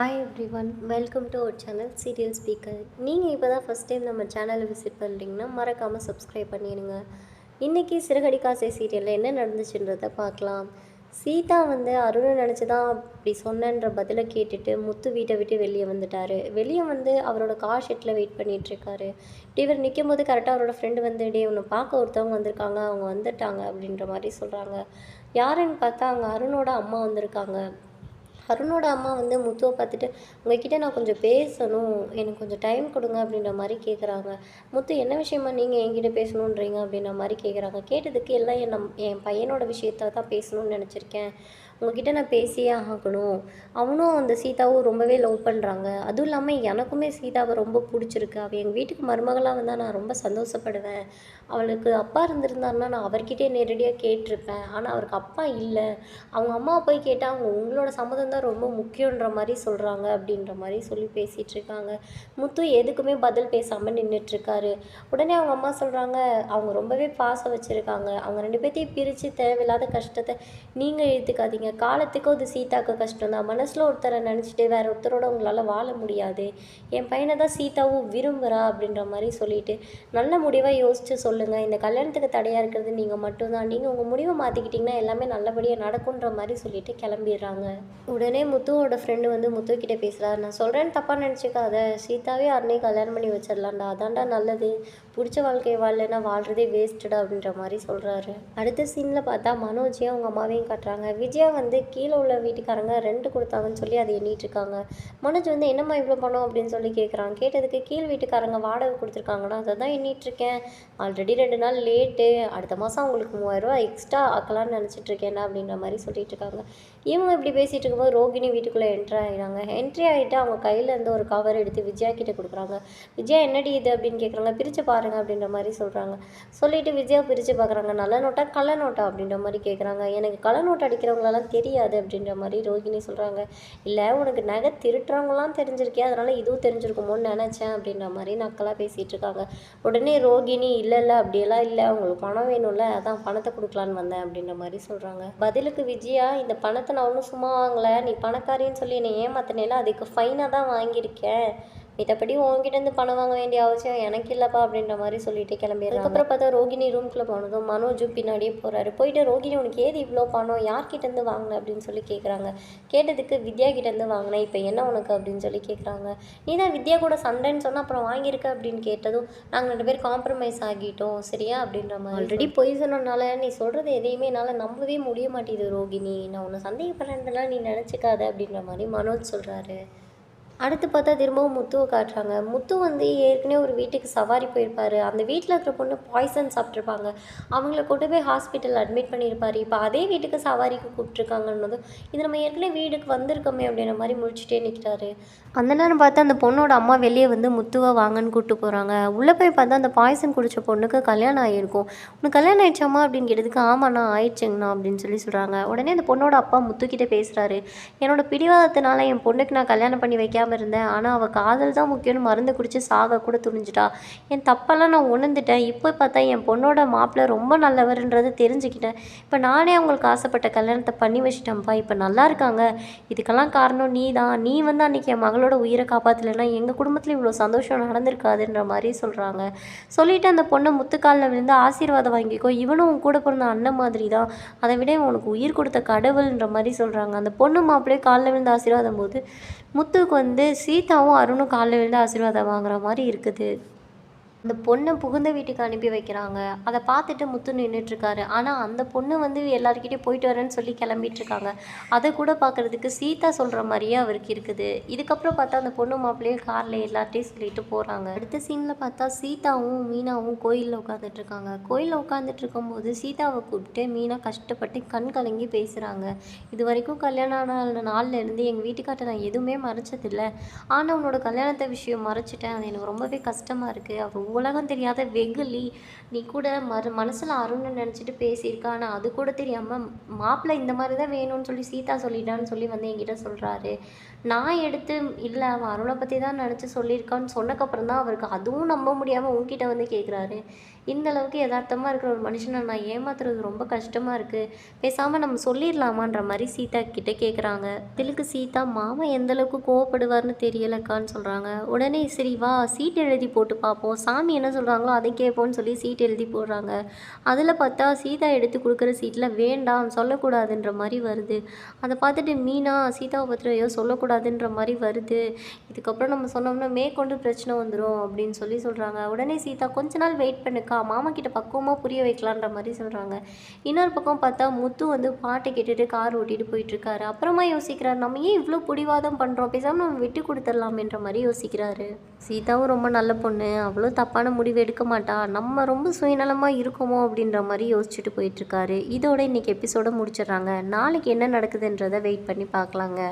Hi everyone, welcome to our channel serial speaker. நீங்கள் இப்போ தான் ஃபஸ்ட் டைம் நம்ம சேனலை விசிட் பண்ணுறீங்கன்னா மறக்காமல் சப்ஸ்கிரைப் பண்ணிடுங்க. இன்றைக்கி சிறகடிக்காசை சீரியலில் என்ன நடந்துச்சுன்றதை பார்க்கலாம். சீதா வந்து அருணை நினச்சி தான் அப்படி சொன்னன்ற பதிலை கேட்டுட்டு முத்து வீட்டை விட்டு வெளியே வந்துட்டார். வெளியே வந்து அவரோட கார் ஷெட்டில் வெயிட் பண்ணிகிட்ருக்காரு. இப்படி இவர் நிற்கும் போது கரெக்டாக அவரோட ஃப்ரெண்டு வந்து டே உன்னை பார்க்க ஒருத்தவங்க வந்திருக்காங்க, அவங்க வந்துட்டாங்க அப்படின்ற மாதிரி சொல்கிறாங்க. யாருன்னு பார்த்தா அங்கே அருணோட அம்மா வந்திருக்காங்க. அருணோட அம்மா வந்து முத்துவை பார்த்துட்டு உங்ககிட்ட நான் கொஞ்சம் பேசணும், எனக்கு கொஞ்சம் டைம் கொடுங்க அப்படின்ற மாதிரி கேட்குறாங்க. முத்து என்ன விஷயமா நீங்கள் என்கிட்ட பேசணுன்றீங்க அப்படின்ற மாதிரி கேட்குறாங்க. கேட்டதுக்கு எல்லாம் என் பையனோட விஷயத்த தான் பேசணும்னு நினச்சிருக்கேன், உங்ககிட்ட நான் பேசியே ஆகணும். அவனும் அந்த சீதாவும் ரொம்பவே லவ் பண்ணுறாங்க. அதுவும் இல்லாமல் எனக்குமே சீதாவை ரொம்ப பிடிச்சிருக்கு. அவள் எங்கள் வீட்டுக்கு மருமகளாக வந்தால் நான் ரொம்ப சந்தோஷப்படுவேன். அவளுக்கு அப்பா இருந்திருந்தாருன்னா நான் அவர்கிட்டே நேரடியாக கேட்டிருப்பேன். ஆனால் அவருக்கு அப்பா இல்லை. அவங்க அம்மாவை போய் கேட்டால் அவங்க உங்களோட சம்மதம் தான் ரொம்ப முக்கியன்ற மாதிரி சொல்கிறாங்க அப்படின்ற மாதிரி சொல்லி பேசிகிட்டு இருக்காங்க. முத்து எதுக்குமே பதில் பேசாமல் நின்றுட்டுருக்காரு. உடனே அவங்க அம்மா சொல்கிறாங்க, அவங்க ரொம்பவே பாசம் வச்சுருக்காங்க, அவங்க ரெண்டு பேர்த்தையும் பிரித்து தேவையில்லாத கஷ்டத்தை நீங்கள் எடுத்துக்காதீங்க. காலத்துக்கும் அது சீதாவுக்கு கஷ்டம் தான். மனசில் ஒருத்தரை நினச்சிட்டு வேற ஒருத்தரோட உங்களால் வாழ முடியாது. என் பையனை தான் சீதாவும் விரும்புகிறா அப்படின்ற மாதிரி சொல்லிட்டு நல்ல முடிவாக யோசித்து சொல்லுங்கள். இந்த கல்யாணத்துக்கு தடையாக இருக்கிறது நீங்கள் மட்டும்தான். நீங்கள் உங்கள் முடிவை மாற்றிக்கிட்டிங்கன்னா எல்லாமே நல்லபடியாக நடக்குன்ற மாதிரி சொல்லிட்டு கிளம்பிடுறாங்க. உடனே முத்துவோட ஃப்ரெண்டு வந்து முத்துக்கிட்ட பேசுகிறார். நான் சொல்கிறேன்னு தப்பாக நினச்சிக்காத, சீதாவே அன்னைக்கு கல்யாணம் பண்ணி வச்சிடலாம்டா, அதான்டா நல்லது. பிடிச்ச வாழ்க்கையை வாழலைன்னா வாழ்கிறதே வேஸ்ட்டுடா அப்படின்ற மாதிரி சொல்கிறாரு. அடுத்த சீனில் பார்த்தா மனோஜையும் அவங்க அம்மாவையும் காட்டுறாங்க. விஜயா வந்து கீழே உள்ள வீட்டுக்காரங்க ரெண்ட் கொடுத்தாங்கன்னு சொல்லி அதை எண்ணிட்டு இருக்காங்க. மனோஜ் வந்து என்னம்மா இவ்வளோ பணம் அப்படின்னு சொல்லி கேட்குறாங்க. கேட்டதுக்கு கீழ் வீட்டுக்காரங்க வாடகை கொடுத்துருக்காங்கன்னா அதை தான் எண்ணிட்டுருக்கேன், ஆல்ரெடி 2 நாள் லேட்டு, அடுத்த மாதம் அவங்களுக்கு 3000 ரூபா எக்ஸ்ட்ரா ஆக்கலான்னு நினச்சிட்டு இருக்கேன்டா அப்படின்ற மாதிரி சொல்லிட்டு இருக்காங்க. இவங்க இப்படி பேசிகிட்டு இருக்கும்போது ரோகிணி வீட்டுக்குள்ளே என்ட்ரி ஆகிடுறாங்க. என்ட்ரி ஆகிட்டு அவங்க கையில் இருந்து ஒரு கவர் எடுத்து விஜயா கிட்டே கொடுக்குறாங்க. விஜயா என்னடி இது அப்படின்னு கேட்குறாங்க. பிரித்து பாருங்க அப்படின்ற மாதிரி சொல்கிறாங்க. சொல்லிவிட்டு விஜயா பிரித்து பார்க்குறாங்க. நல்ல நோட்டா கள்ள நோட்டா அப்படின்ற மாதிரி கேட்குறாங்க. எனக்கு கள்ள நோட்டு அடிக்கிறவங்களெல்லாம் தெரியாது அப்படின்ற மாதிரி ரோகிணி சொல்கிறாங்க. இல்லை உனக்கு நகை திருட்டுறவங்களாம் தெரிஞ்சிருக்கே, அதனால் இதுவும் தெரிஞ்சிருக்குமோன்னு நினச்சேன் அப்படின்ற மாதிரி நக்கலாக பேசிகிட்டு இருக்காங்க. உடனே ரோகிணி இல்லை அப்படியெல்லாம் இல்லை, உங்களுக்கு பணம் வேணும்ல, அதான் பணத்தை கொடுக்கலான்னு வந்தேன் அப்படின்ற மாதிரி சொல்கிறாங்க. பதிலுக்கு விஜயா, இந்த பணத்தை நான் ஒன்றும் சும்மா வாங்கலை, நீ பணக்காரின்னு சொல்லி என்னை ஏமாத்தினேல, அதுக்கு ஃபைனாக தான் வாங்கியிருக்கேன், மித்தபடி உங்ககிட்டேருந்து பணம் வாங்க வேண்டிய அவசியம் எனக்கு இல்லைப்பா அப்படின்ற மாதிரி சொல்லிட்டு கிளம்பிடுறாங்க. அதுக்கப்புறம் பார்த்தா ரோகிணி ரூம்குள்ளே போனதும் மனோஜும் பின்னாடியே போகிறாரு. போயிட்டு ரோகிணி உனக்கு ஏது இவ்வளோ பணம், யார்கிட்டேருந்து வாங்கின அப்படின்னு சொல்லி கேட்குறாங்க. கேட்டதுக்கு வித்யா கிட்டேருந்து வாங்கினேன், இப்போ என்ன உனக்கு அப்படின்னு சொல்லி கேட்குறாங்க. நீ தான் வித்யா கூட சண்டைன்னு சொன்னால் அப்புறம் வாங்கியிருக்க அப்படின்னு கேட்டதும் நாங்கள் 2 பேர் காம்ப்ரமைஸ் ஆகிட்டோம் சரியா அப்படின்ற மாதிரி. ஆல்ரெடி பொய் சொன்னனால நீ சொல்கிறது எதையுமே என்னால் நம்பவே முடிய மாட்டேது ரோகிணி, நான் உன்னை சந்தேகப்படுறேன்றதுனால நீ நினச்சிக்காத அப்படின்ற மாதிரி மனோஜ் சொல்கிறாரு. அடுத்து பார்த்தா திரும்பவும் முத்துவை காட்டுறாங்க. முத்து வந்து ஏற்கனவே ஒரு வீட்டுக்கு சவாரி போயிருப்பார். அந்த வீட்டில் இருக்கிற பொண்ணு பாய்சன் சாப்பிட்ருப்பாங்க. அவங்கள கொண்டு போய் ஹாஸ்பிட்டல் அட்மிட் பண்ணியிருப்பார். இப்போ அதே வீட்டுக்கு சவாரிக்கு கூப்பிட்ருக்காங்கன்னதும் இது நம்ம ஏற்கனவே வீட்டுக்கு வந்திருக்கோமே அப்படின்ற மாதிரி முடிச்சுட்டே நிற்கிறாரு. அந்த நேரம் பார்த்து அந்த பொண்ணோட அம்மா வெளியே வந்து முத்துவை வாங்கன்னு கூப்பிட்டு போகிறாங்க. உள்ளே போய் பார்த்தா அந்த பாய்சன் குடித்த பொண்ணுக்கு கல்யாணம் ஆகிருக்கும். உனக்கு கல்யாணம் ஆயிடுச்சாம்மா அப்படின்னு கேட்டதுக்கு ஆமாண்ணா ஆயிடுச்சுங்கண்ணா அப்படின்னு சொல்லி சொல்கிறாங்க. உடனே அந்த பொண்ணோட அப்பா முத்துக்கிட்டே பேசுகிறாரு. என்னோட பிடிவாதத்தினால என் பொண்ணுக்கு நான் கல்யாணம் பண்ணி வைக்காமல் இருந்தேன், ஆனால் அவள் காதல் தான் முக்கியம்னு மருந்து குடித்து சாக கூட துணிஞ்சிட்டா. என் தப்பெல்லாம் நான் உணர்ந்துட்டேன். இப்போ பார்த்தா என் பொண்ணோட மாப்பிள்ளை ரொம்ப நல்லவர்ன்றதை தெரிஞ்சுக்கிட்டேன். இப்போ நானே அவங்களுக்கு ஆசைப்பட்ட கல்யாணத்தை பண்ணி வச்சிட்டேன்ப்பா, இப்போ நல்லா இருக்காங்க. இதுக்கெல்லாம் காரணம் நீ தான். நீ வந்து அன்றைக்கி என் மகளோட உயிரை காப்பாற்றலைன்னா எங்கள் குடும்பத்தில் இவ்வளோ சந்தோஷம் நடந்திருக்காதுன்ற மாதிரி சொல்கிறாங்க. சொல்லிவிட்டு அந்த பொண்ணை முத்துக்காலில் விழுந்து ஆசீர்வாதம் வாங்கிக்கோ, இவனும் உன் கூட பிறந்த அண்ணன் மாதிரி தான், அதை விட உனக்கு உயிர் கொடுத்த கடவுள்ன்ற மாதிரி சொல்கிறாங்க. அந்த பொண்ணு மாப்பிள்ளையே காலில் விழுந்து ஆசீர்வாதம் போது முத்துக்கு வந்து சீதாவும் அருணும் காலில் விழுந்து ஆசீர்வாதம் வாங்குற மாதிரி இருக்குது. அந்த பொண்ணை புகுந்த வீட்டுக்கு அனுப்பி வைக்கிறாங்க. அதை பார்த்துட்டு முத்து நின்றுட்டுருக்காரு. ஆனால் அந்த பொண்ணு வந்து எல்லாருக்கிட்டையும் போயிட்டு வரேன்னு சொல்லி கிளம்பிட்டுருக்காங்க. அதை கூட பார்க்குறதுக்கு சீதா சொல்கிற மாதிரியே அவருக்கு இருக்குது. இதுக்கப்புறம் பார்த்தா அந்த பொண்ணு மாப்பிள்ளையும் காரில் எல்லார்ட்டையும் சொல்லிட்டு போகிறாங்க. அடுத்த சீனில் பார்த்தா சீதாவும் மீனாவும் கோயிலில் உட்காந்துட்ருக்காங்க. கோயிலில் உட்காந்துட்டு இருக்கும்போது சீதாவை கூப்பிட்டு மீனா கஷ்டப்பட்டு கண் கலங்கி பேசுகிறாங்க. இது வரைக்கும் கல்யாணம் ஆன நாளில் இருந்து எங்கள் வீட்டுக்கார்ட்ட நான் எதுவுமே மறைச்சதில்லை, ஆனால் உன்னோட கல்யாணத்தை விஷயம் மறைச்சிட்டேன், அது எனக்கு ரொம்பவே கஷ்டமாக இருக்குது. அவர் உலகம் தெரியாத வெகுலி, நீ கூட மனசில் அருணை நினச்சிட்டு பேசியிருக்கா, ஆனால் அது கூட தெரியாமல் மாப்பிள்ளை இந்த மாதிரி தான் வேணும்னு சொல்லி சீதா சொல்லிட்டான்னு சொல்லி வந்து என்கிட்ட சொல்கிறாரு. நான் எடுத்து இல்லை அவன் அருணை பற்றி தான் நினச்சி சொல்லியிருக்கான்னு சொன்னக்கப்புறம் தான் அவருக்கு அதுவும் நம்ப முடியாமல் உன்கிட்ட வந்து கேட்குறாரு. இந்த அளவுக்கு யதார்த்தமாக இருக்கிற ஒரு மனுஷனை நான் ஏமாத்துறது ரொம்ப கஷ்டமாக இருக்குது, பேசாமல் நம்ம சொல்லிடலாமான்ற மாதிரி சீதா கிட்ட கேட்குறாங்க. இதுக்கு சீதா மாமா எந்த அளவுக்கு கோவப்படுவார்னு தெரியலக்கான்னு சொல்கிறாங்க. உடனே சரி வா சீட் எழுதி போட்டு பார்ப்போம், சாமி என்ன சொல்கிறாங்களோ அதை கேட்போம்னு சொல்லி சீட் எழுதி போடுறாங்க. அதில் பார்த்தா சீதா எடுத்து கொடுக்குற சீட்டில் வேண்டாம் சொல்லக்கூடாதுன்ற மாதிரி வருது. அதை பார்த்துட்டு மீனா சீதாவை பற்றி ஐயோ சொல்லக்கூடாதுன்ற மாதிரி வருது, இதுக்கப்புறம் நம்ம சொன்னோம்னா மேற்கொண்டு பிரச்சனை வந்துடும் அப்படின்னு சொல்லி சொல்கிறாங்க. உடனே சீதா கொஞ்ச நாள் வெயிட் பண்ணுக்கா, மாமா கிட்ட பக்குவமாக புரிய வைக்கலான்ற மாதிரி சொல்கிறாங்க. இன்னொரு பக்கம் பார்த்தா முத்து வந்து பாட்டை கேட்டுட்டு கார் ஓட்டிட்டு போயிட்டுருக்காரு. அப்புறமா யோசிக்கிறாரு, நம்ம ஏன் இவ்வளோ பிடிவாதம் பண்ணுறோம், பேசாமல் நம்ம விட்டு கொடுத்துடலாமேன்ற மாதிரி யோசிக்கிறாரு. சீதாவும் ரொம்ப நல்ல பொண்ணு, அவ்வளோ தப்பான முடிவு எடுக்க மாட்டா, நம்ம ரொம்ப சுயநலமாக இருக்கோமோ அப்படின்ற மாதிரி யோசிச்சுட்டு போயிட்டுருக்காரு. இதோட இன்றைக்கி எபிசோட முடிச்சிடுறாங்க. நாளைக்கு என்ன நடக்குதுன்றதை வெயிட் பண்ணி பார்க்கலாங்க.